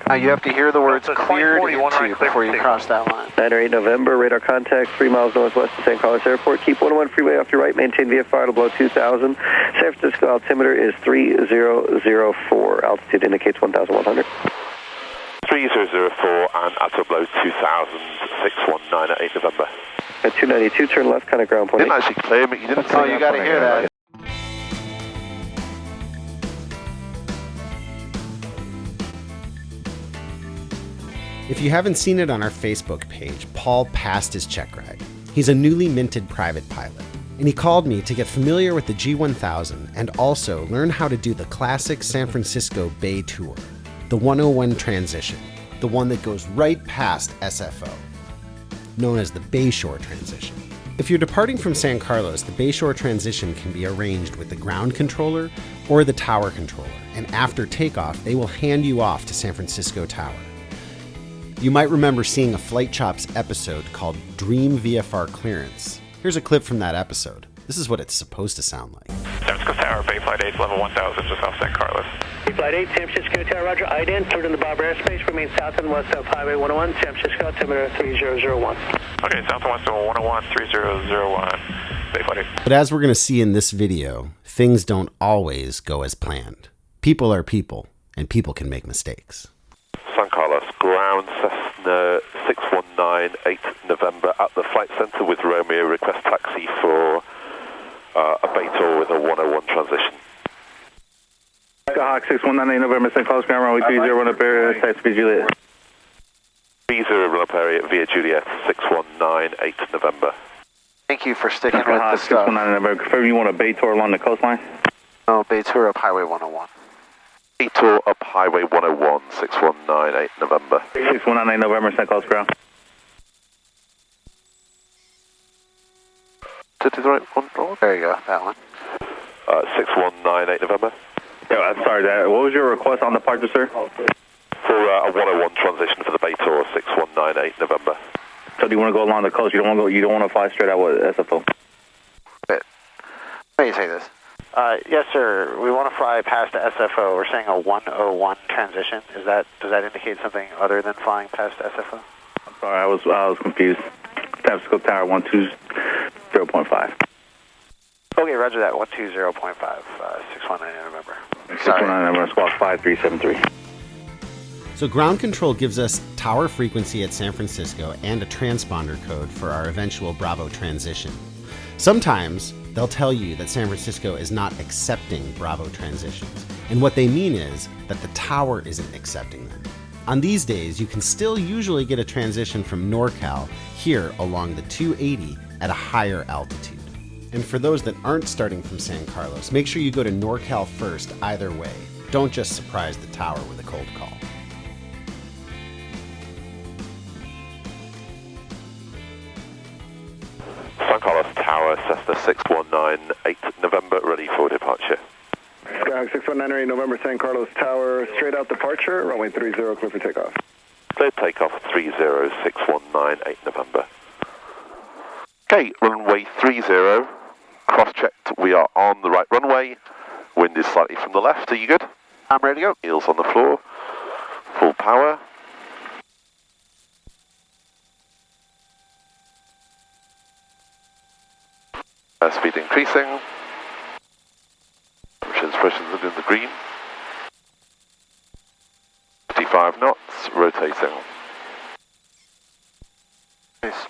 You have to hear the words cleared into before you cross that line. 908 November, radar contact 3 miles northwest of San Carlos Airport. Keep 101 freeway off your right, maintain VFR to below 2,000. San Francisco altimeter is 3004. Altitude indicates 1,100. 3004 and at or below 2,000, 619 at 8 November. At 292, turn left, kind of ground point. You didn't actually claim it, you didn't. Oh, you got to hear that. If you haven't seen it on our Facebook page, Paul passed his check ride. He's a newly minted private pilot, and he called me to get familiar with the G1000 and also learn how to do the classic San Francisco Bay Tour, the 101 transition, the one that goes right past SFO, known as the Bayshore transition. If you're departing from San Carlos, the Bayshore transition can be arranged with the ground controller or the tower controller, and after takeoff, they will hand you off to San Francisco Tower. You might remember seeing a Flight Chops episode called Dream VFR Clearance. Here's a clip from that episode. This is what it's supposed to sound like. San Francisco Tower, Bay Flight 8, level 1000, just off San Carlos. Bay Flight 8, San Francisco Tower, roger, IDEN, cleared in the Bob airspace, remain south and west of Highway 101, San Francisco, altimeter 3001. Okay, south and west of 101, 3001, Bay Flight 8. But as we're going to see in this video, things don't always go as planned. People are people, and people can make mistakes. San Carlos, ground Cessna 619, 8 November at the flight center with Romeo. Request taxi for a Bay Tour with a 101 transition. Hawk 619 November, St. Carlos, ground runway 30 run up area, taxi via Juliet. 30 run up area via Juliet 619, 8 November. Thank you for sticking with the Hawk stuff. 619 November, confirm you want a Bay Tour along the coastline? No, Bay Tour up Highway 101. Bay Tour up Highway 101, 619, 8 November. 619 November, St. Carlos, ground. To the right one, There you go, that one. 619, 8 November. Yeah, I'm sorry, what was your request on departure, sir? For a 101 transition for the Bay Tour, 619, 8 November. So do you want to go along the coast? You don't want to fly straight out with SFO? How do you say this? Yes, sir. We want to fly past the SFO. We're saying a 101 transition. Does that indicate something other than flying past SFO? I'm sorry, I was confused. San Francisco Tower 120.5. Okay, roger that. 120.5. 619 November. 619 November, squawk 5373. So ground control gives us tower frequency at San Francisco and a transponder code for our eventual Bravo transition. Sometimes they'll tell you that San Francisco is not accepting Bravo transitions, and what they mean is that the tower isn't accepting them. On these days, you can still usually get a transition from NorCal here along the 280 at a higher altitude. And for those that aren't starting from San Carlos, make sure you go to NorCal first either way. Don't just surprise the tower with a cold call. San Carlos Tower, Cessna 619, 8 November, ready for departure. Skyhawk 619 November, San Carlos Tower, straight out departure, runway 30, clear for takeoff. Clear takeoff 30619, 8 November. Okay, runway 30, cross-checked, we are on the right runway, wind is slightly from the left, are you good? I'm ready to go. Heels on the floor, full power. Speed increasing. Pressure's in the green. 55 knots, rotating. Nice.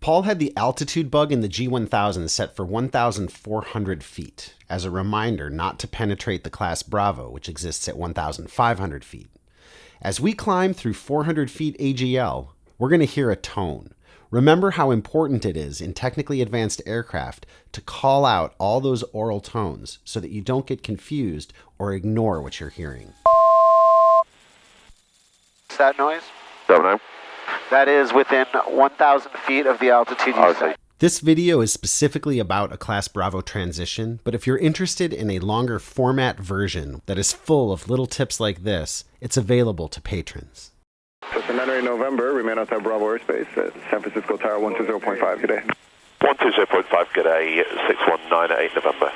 Paul had the altitude bug in the G1000 set for 1,400 feet, as a reminder not to penetrate the class Bravo, which exists at 1,500 feet. As we climb through 400 feet AGL, we're going to hear a tone. Remember how important it is in technically advanced aircraft to call out all those oral tones so that you don't get confused or ignore what you're hearing. What's that noise? Don't know. That is within 1,000 feet of the altitude you set. This video is specifically about a Class Bravo transition, but if you're interested in a longer format version that is full of little tips like this, it's available to patrons. Cessna 908 November, remain outside Bravo airspace at San Francisco Tower 120.5, good day. 120.5, good day, 619 at 8 November.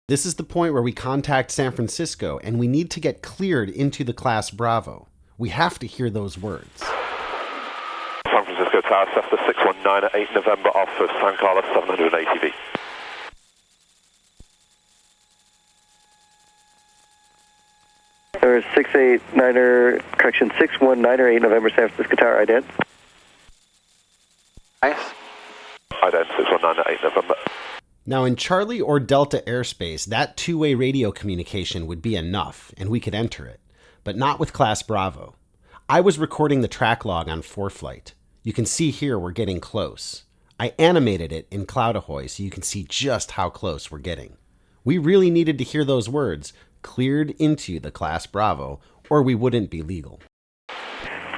This is the point where we contact San Francisco and we need to get cleared into the class Bravo. We have to hear those words. San Francisco Tower, Cessna 619 at 8 November off of San Carlos 780 V. There is 619er 8 November San Francisco Tower, ident. Nice. Ident 619 at 8 November. Now in Charlie or Delta airspace, that two-way radio communication would be enough and we could enter it, but not with Class Bravo. I was recording the track log on ForeFlight. You can see here we're getting close. I animated it in Cloud Ahoy so you can see just how close we're getting. We really needed to hear those words, cleared into the Class Bravo, or we wouldn't be legal.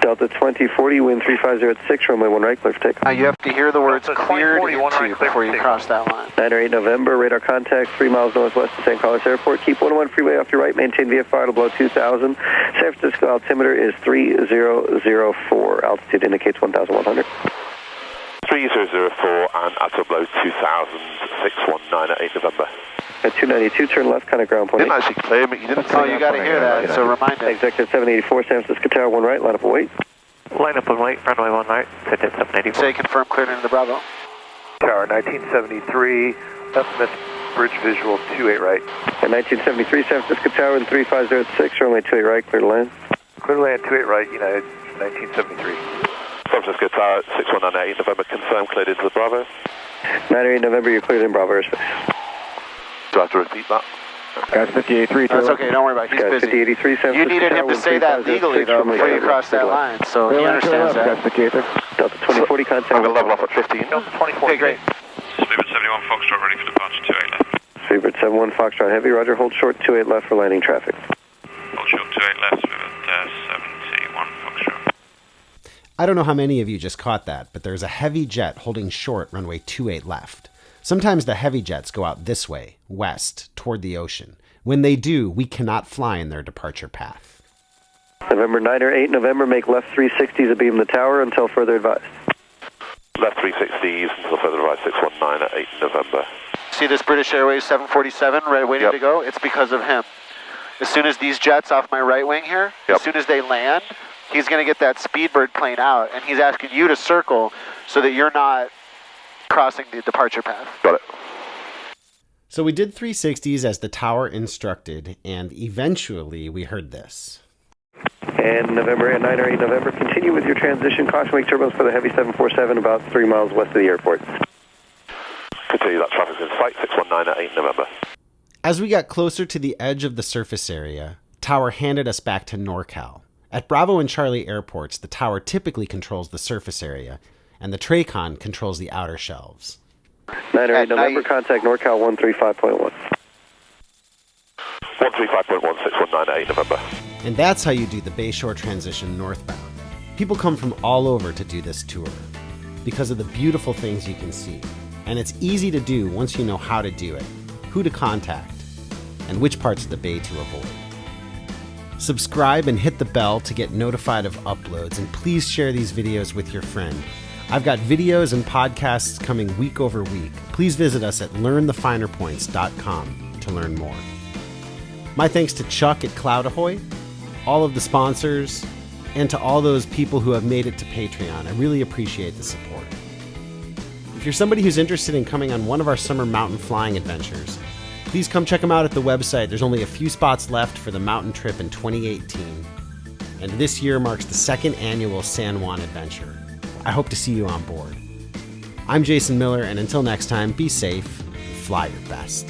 Delta 2040, wind 350 at 6, runway 1 right, clear for takeoff. Now you have to hear the words cleared into before you cross that line. 8 November, radar contact 3 miles northwest of San Carlos Airport. Keep 101 freeway off your right, maintain VFR to below 2,000. San Francisco altimeter is 3004. Altitude indicates 1,100. 3004 and at or below 2,000, 619 at 8 November. At 292, turn left, contact ground point. You didn't actually clear me, you didn't Oh, you got to hear that, so remind it. Executive 784, San Francisco Tower 1 right, line up and wait. Line up and wait, runway 1 right, set at 784. Say confirm cleared into the Bravo. Tower 1973, estimate bridge visual 28 right. At 1973, San Francisco Tower and 350 at 6, runway 28 right, clear to land. Clear to land 28 right, United 1973. San Francisco Tower 619 at 8 November, confirm cleared into the Bravo. 8 November, you're cleared in Bravo airspace. Do I have to repeat that? Guys 58-3, That's okay, don't worry about it. He's Guys, busy. 5083, San Francisco You needed him to say that legally, though, before you cross that line, so he understands that. Delta 2040, contact. I'm going to level off at 15. Delta 2040. Okay, great. Speedbird 71 Foxtrot ready for departure 28 left. Speedbird 71 Foxtrot Heavy, roger, hold short 28 left for landing traffic. Hold short 28 left, Speedbird 71 Foxtrot. I don't know how many of you just caught that, but there's a heavy jet holding short runway 28 left. Sometimes the heavy jets go out this way, west, toward the ocean. When they do, we cannot fly in their departure path. November 9 or 8 November, make left 360s abeam the tower until further advised. Left 360s until further advised 619 at 8 November. See this British Airways 747 waiting to go? It's because of him. As soon as these jets off my right wing here, as soon as they land, he's going to get that Speedbird plane out, and he's asking you to circle so that you're not crossing the departure path. Got it. So we did 360s as the tower instructed, and eventually we heard this. And November and 9 or 8 November, continue with your transition. Caution wake turbulence for the heavy 747 about 3 miles west of the airport. Continue that traffic's in sight, 619 at 8 November. As we got closer to the edge of the surface area, tower handed us back to NorCal. At Bravo and Charlie airports, the tower typically controls the surface area, and the Tracon controls the outer shelves. 9 or 8 November, contact NorCal 135.1. 135.1, 619 at 8 November. And that's how you do the Bayshore transition northbound. People come from all over to do this tour because of the beautiful things you can see. And it's easy to do once you know how to do it, who to contact, and which parts of the bay to avoid. Subscribe and hit the bell to get notified of uploads, and please share these videos with your friend. I've got videos and podcasts coming week over week. Please visit us at learnthefinerpoints.com to learn more. My thanks to Chuck at Cloud Ahoy, all of the sponsors, and to all those people who have made it to Patreon. I really appreciate the support. If you're somebody who's interested in coming on one of our summer mountain flying adventures, please come check them out at the website. There's only a few spots left for the mountain trip in 2018. And this year marks the second annual San Juan adventure. I hope to see you on board. I'm Jason Miller, and until next time, be safe, fly your best.